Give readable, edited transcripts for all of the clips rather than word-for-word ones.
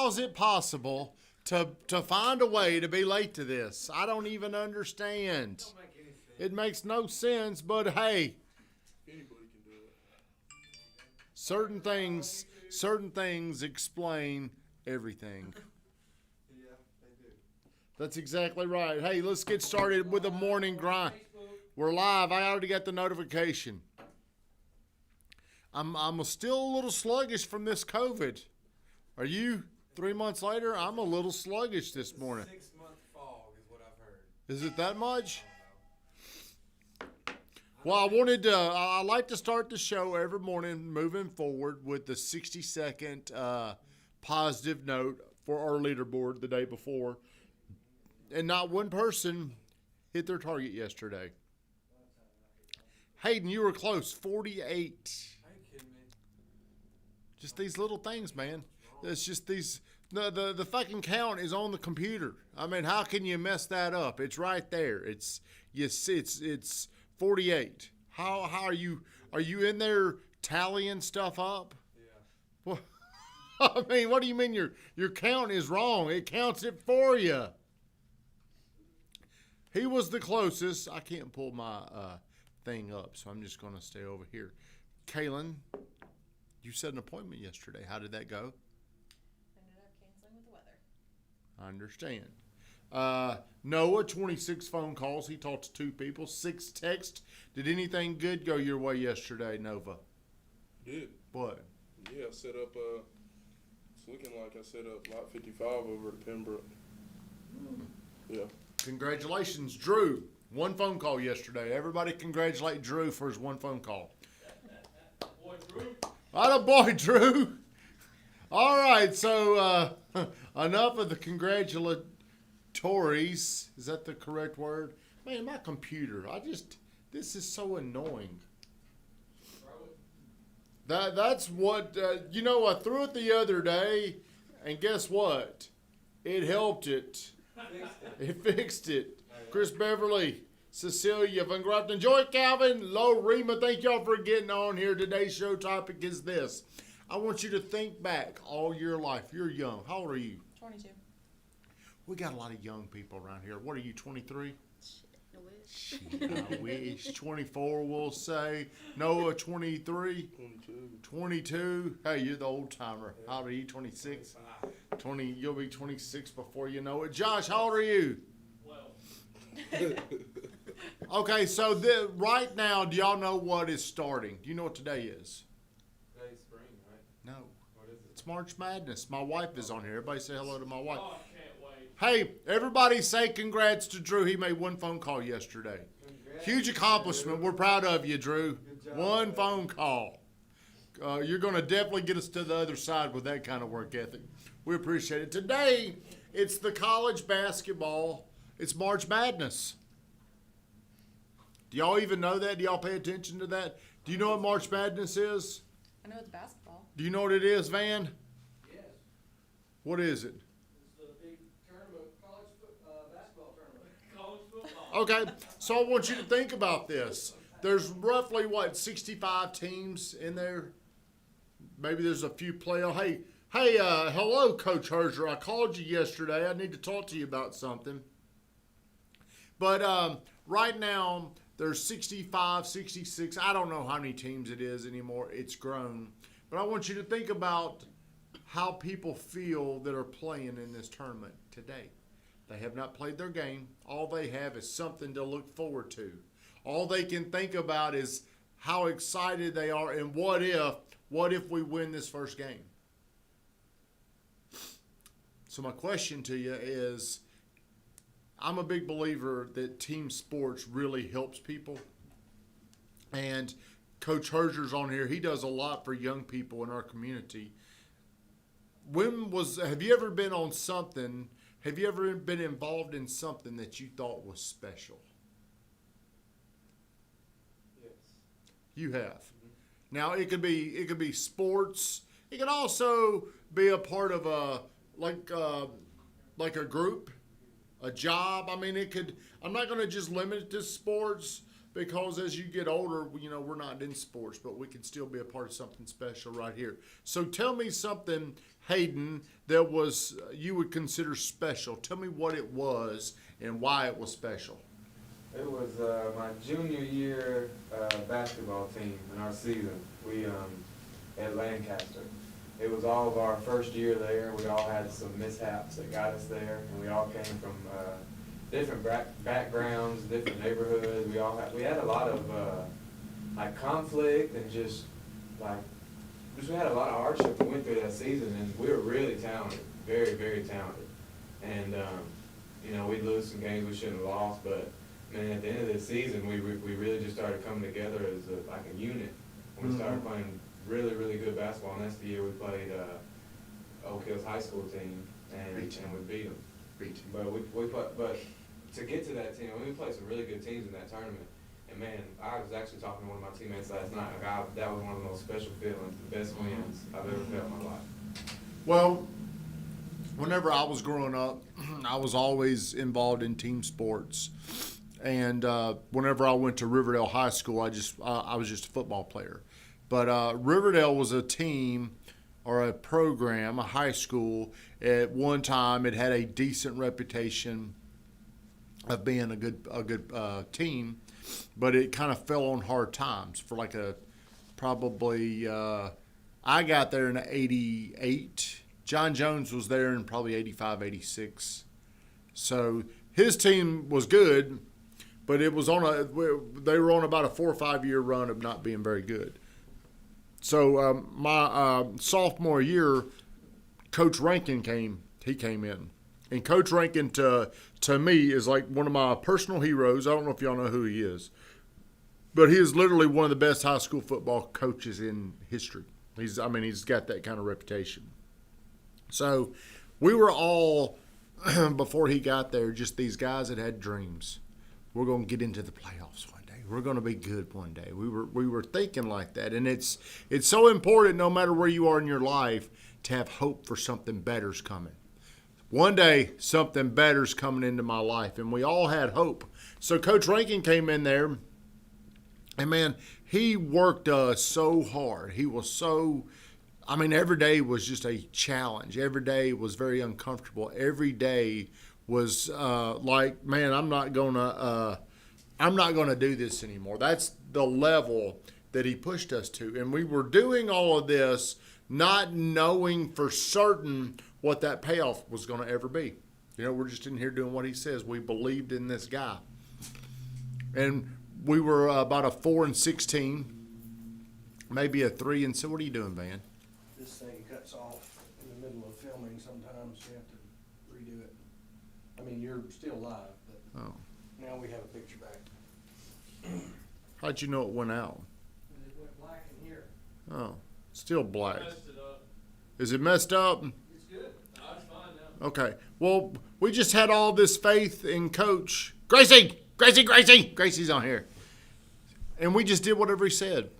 how is it possible to find a way to be late to this? I don't even understand. Don't make any sense. It makes no sense, but hey, Anybody can do it. certain things explain everything. Yeah, they do. That's exactly right. Hey, let's get started with the morning grind. We're live. I already got the notification. I'm still a little sluggish from this COVID. Are you? 3 months later, I'm a little sluggish this morning. 6-month fog is what I've heard. Is it that much? I don't know. Well, I like to start the show every morning moving forward with the 60-second positive note for our leaderboard the day before. And not one person hit their target yesterday. Hayden, you were close, 48. Are you kidding me? Just these little things, man. It's just these. The fucking count is on the computer. I mean, how can you mess that up? It's right there. It's 48. How are you in there tallying stuff up? Yeah. Well, I mean, what do you mean your count is wrong? It counts it for you. He was the closest. I can't pull my thing up, so I'm just going to stay over here. Kaylin, you set an appointment yesterday. How did that go? Ended up canceling with the weather. I understand. Noah, 26 phone calls. He talked to 2 people. 6 texts. Did anything good go your way yesterday, Nova? Did. What? Yeah, I set up, it's looking like I set up lot 55 over at Pembroke. Yeah. Congratulations, Drew. 1 phone call yesterday. Everybody congratulate Drew for his 1 phone call. Boy, Drew. Atta boy, Drew. All right, so enough of the congratulatories. Is that the correct word? Man, my computer. This is so annoying. That's what, I threw it the other day, and guess what? It helped it. It fixed it. Chris Beverly, Cecilia Van Grafton, Joy Calvin, Lo Rima, thank y'all for getting on here. Today's show topic is this. I want you to think back all your life. You're young. How old are you? 22. We got a lot of young people around here. What are you, 23? I wish. Shit, I wish. 24, we'll say. Noah, 23? 22. 22. Hey, you're the old timer. How old are you, 26? 20, you'll be 26 before you know it. Josh, how old are you? Okay, so right now, do y'all know what is starting? Do you know what today is? Today's spring, right? No. What is it? It's March Madness. My wife is on here. Everybody say hello to my wife. Oh, I can't wait. Hey, everybody say congrats to Drew. He made 1 phone call yesterday. Congrats. Huge accomplishment. We're proud of you, Drew. Good job. 1 phone call. You're going to definitely get us to the other side with that kind of work ethic. We appreciate it. Today, it's the college basketball. It's March Madness. Do y'all even know that? Do y'all pay attention to that? Do you know what March Madness is? I know it's basketball. Do you know what it is, Van? Yes, What is it? it's the big tournament, basketball tournament. College football. Okay, so I want you to think about this. There's roughly, 65 teams in there? Maybe there's a few playoffs. Hey, hello, Coach Herzer. I called you yesterday. I need to talk to you about something. But right now, there's 65, 66. I don't know how many teams it is anymore. It's grown. But I want you to think about how people feel that are playing in this tournament today. They have not played their game. All they have is something to look forward to. All they can think about is how excited they are and what if we win this first game. So my question to you is, I'm a big believer that team sports really helps people. And Coach Herzer's on here. He does a lot for young people in our community. Have you ever been on something, have you ever been involved in something that you thought was special? Yes. You have. Now it could be sports. It could also be a part of like a group, a job. I mean, I'm not going to just limit it to sports. because as you get older, we're not in sports, but we can still be a part of something special right here. So tell me something, Hayden, that was you would consider special. Tell me what it was and why it was special. It was my junior year basketball team in our season. We at Lancaster. It was all of our first year there. We all had some mishaps that got us there, and we all came from different backgrounds, different neighborhoods. We had a lot of like conflict and just we had a lot of hardship. We went through that season, and we were really talented, very, very talented. And we'd lose some games we shouldn't have lost, but man, at the end of the season, we really just started coming together as like a unit. And we started playing really, really good basketball. And that's the year we played Oak Hills High School team, and we beat them. But to get to that team, we played some really good teams in that tournament. And man, I was actually talking to one of my teammates last night. That was one of the most special feelings, the best wins I've ever felt in my life. Well, whenever I was growing up, I was always involved in team sports. And whenever I went to Riverdale High School, I was just a football player. But Riverdale was a team or a program, a high school. At one time, it had a decent reputation of being a good team, but it kind of fell on hard times for probably. I got there in '88. John Jones was there in probably '85, '86. So his team was good, but it was they were on about a 4 or 5 year run of not being very good. So my sophomore year, Coach Rankin came in. And Coach Rankin, to me, is like one of my personal heroes. I don't know if y'all know who he is. But he is literally one of the best high school football coaches in history. He's got that kind of reputation. So we were all, before he got there, just these guys that had dreams. We're going to get into the playoffs one day. We're going to be good one day. We were thinking like that. And it's so important, no matter where you are in your life, to have hope for something better's coming. One day, something better's coming into my life. And we all had hope. So Coach Rankin came in there. And, man, he worked so hard. He was so – every day was just a challenge. Every day was very uncomfortable. Every day was man, I'm not gonna do this anymore. That's the level that he pushed us to. And we were doing all of this not knowing for certain what that payoff was going to ever be. We're just in here doing what he says. We believed in this guy. And we were about a 4-16, maybe a 3-6. What are you doing, Van? This thing cuts off in the middle of filming sometimes. You have to redo it. You're still live, but now we have a picture back. How'd you know it went out? It went black in here. Oh, still black. Messed it up. Is it messed up? It's good. No, it's fine now. Okay. Well, we just had all this faith in Coach Gracie. Gracie's on here. And we just did whatever he said.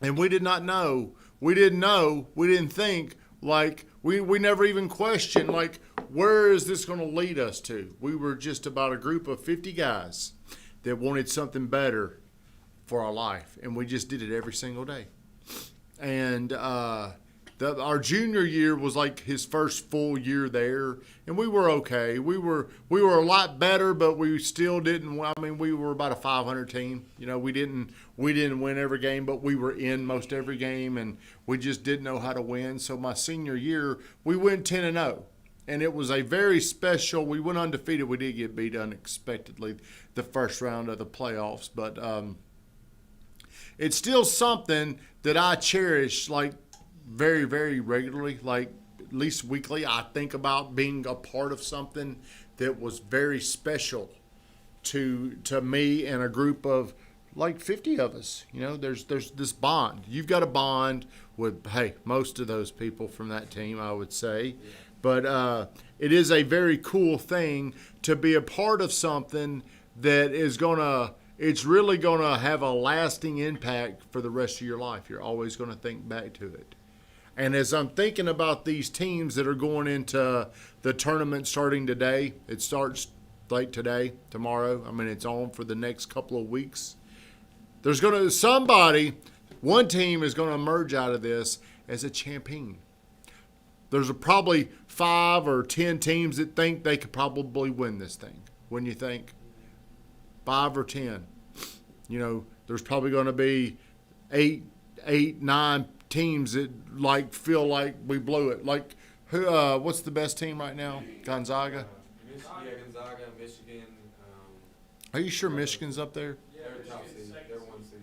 And we did not know. We didn't think. We never even questioned, where is this going to lead us to? We were just about a group of 50 guys that wanted something better for our life. And we just did it every single day. And our junior year was like his first full year there, and we were okay. We were a lot better, but we still didn't. We were about a 500 team. We didn't win every game, but we were in most every game, and we just didn't know how to win. So my senior year, we went 10-0, and it was a very special. We went undefeated. We did get beat unexpectedly the first round of the playoffs, but it's still something that I cherish, very, very regularly, at least weekly. I think about being a part of something that was very special to me and a group of 50 of us. There's this bond. You've got a bond with, most of those people from that team, I would say. But it is a very cool thing to be a part of something that is it's really going to have a lasting impact for the rest of your life. You're always going to think back to it. And as I'm thinking about these teams that are going into the tournament starting today, it starts like today, tomorrow. I mean, it's on for the next couple of weeks. There's one team is going to emerge out of this as a champion. There's probably 5 or 10 teams that think they could probably win this thing. Wouldn't you think? 5 or 10. You know, there's probably going to be 8, 9 teams that feel like we blew it. Like, what's the best team right now? Gonzaga? Gonzaga, Michigan. Are you sure Michigan's up there? They're top seed. They're 1 seed.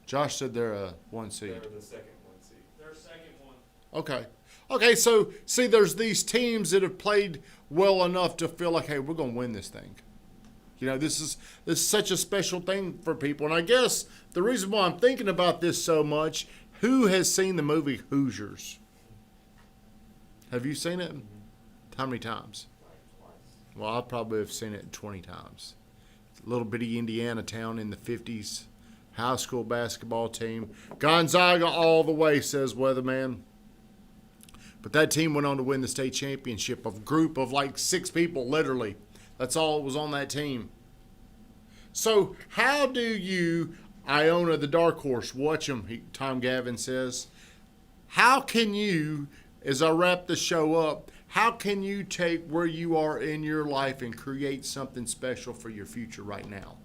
Josh said they're a 1 seed. They're the second 1 seed. They're second one. Okay, so see, there's these teams that have played well enough to feel like, hey, we're going to win this thing. You know, this is such a special thing for people. And I guess the reason why I'm thinking about this so much, who has seen the movie Hoosiers? Have you seen it? How many times? Well, I probably have seen it 20 times. Little bitty Indiana town in the 50s. High school basketball team. Gonzaga all the way, says Weatherman. But that team went on to win the state championship. A group of like 6 people, literally. That's all that was on that team. So how do you, Iona the dark horse, watch them, Tom Gavin says. How can you, as I wrap the show up, how can you take where you are in your life and create something special for your future right now?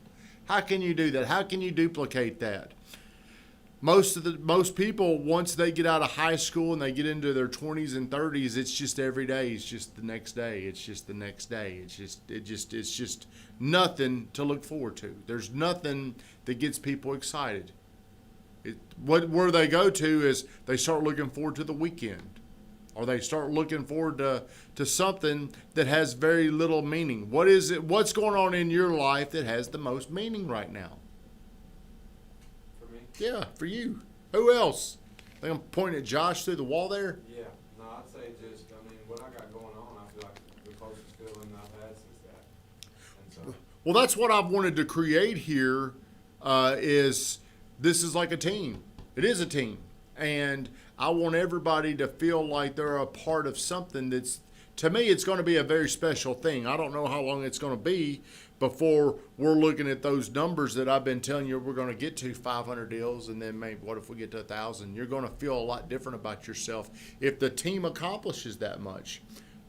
How can you do that? How can you duplicate that? Most people, once they get out of high school and they get into their 20s and 30s, it's just every day. It's just the next day. It's just the next day. It's just nothing to look forward to. There's nothing that gets people excited. Where they go to is they start looking forward to the weekend, or they start looking forward to something that has very little meaning. What is it? What's going on in your life that has the most meaning right now? Yeah, for you. Who else? I think I'm pointing at Josh through the wall there. Yeah. No, I'd say what I got going on, I feel like the closest feeling I've had since that. And so. Well, that's what I've wanted to create here. Is this is like a team. It is a team, and I want everybody to feel like they're a part of something that's. To me, it's going to be a very special thing. I don't know how long it's going to be before we're looking at those numbers that I've been telling you we're going to get to 500 deals, and then maybe what if we get to 1,000? You're going to feel a lot different about yourself if the team accomplishes that much.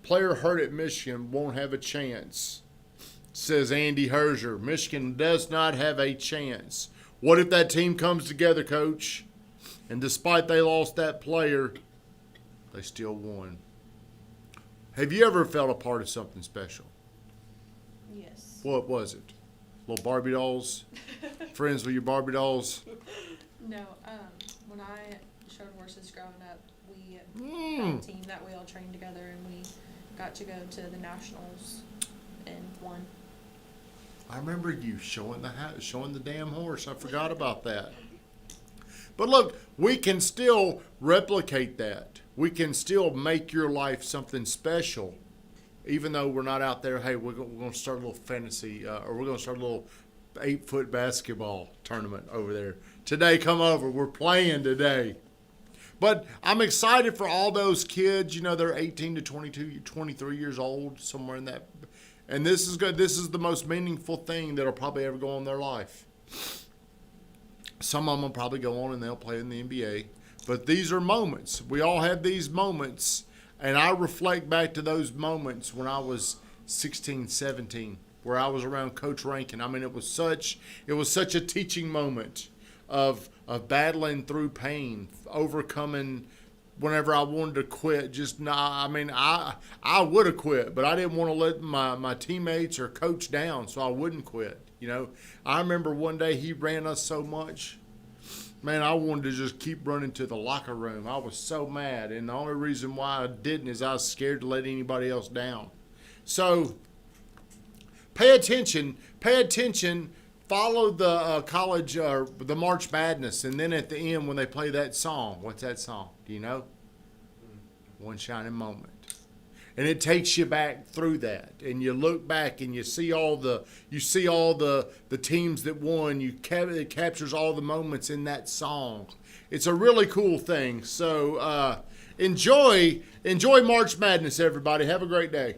Player hurt at Michigan won't have a chance, says Andy Herzer. Michigan does not have a chance. What if that team comes together, Coach, and despite they lost that player, they still won? Have you ever felt a part of something special? Yes. What was it? Little Barbie dolls? Friends with your Barbie dolls? No, when I showed horses growing up, we had a team that we all trained together, and we got to go to the nationals and won. I remember you showing the damn horse. I forgot about that. But look, we can still replicate that. We can still make your life something special, even though we're not out there. Hey, we're going to start a little fantasy, or we're going to start a little 8-foot basketball tournament over there. Today, come over. We're playing today. But I'm excited for all those kids. You know, they're 18 to 22, 23 years old, somewhere in that. And this is good. This is the most meaningful thing that'll probably ever go on in their life. Some of them will probably go on and they'll play in the NBA. But these are moments. We all have these moments. And I reflect back to those moments when I was 16, 17, where I was around Coach Rankin. I mean, it was such a teaching moment of battling through pain, overcoming whenever I wanted to quit. I would have quit, but I didn't want to let my teammates or coach down, so I wouldn't quit. You know, I remember one day he ran us so much. Man, I wanted to just keep running to the locker room. I was so mad, and the only reason why I didn't is I was scared to let anybody else down. So, pay attention, follow the college, the March Madness, and then at the end when they play that song, what's that song? Do you know? One Shining Moment. And it takes you back through that, and you look back and you see all the teams that won. It captures all the moments in that song. It's a really cool thing. So enjoy March Madness, everybody. Have a great day.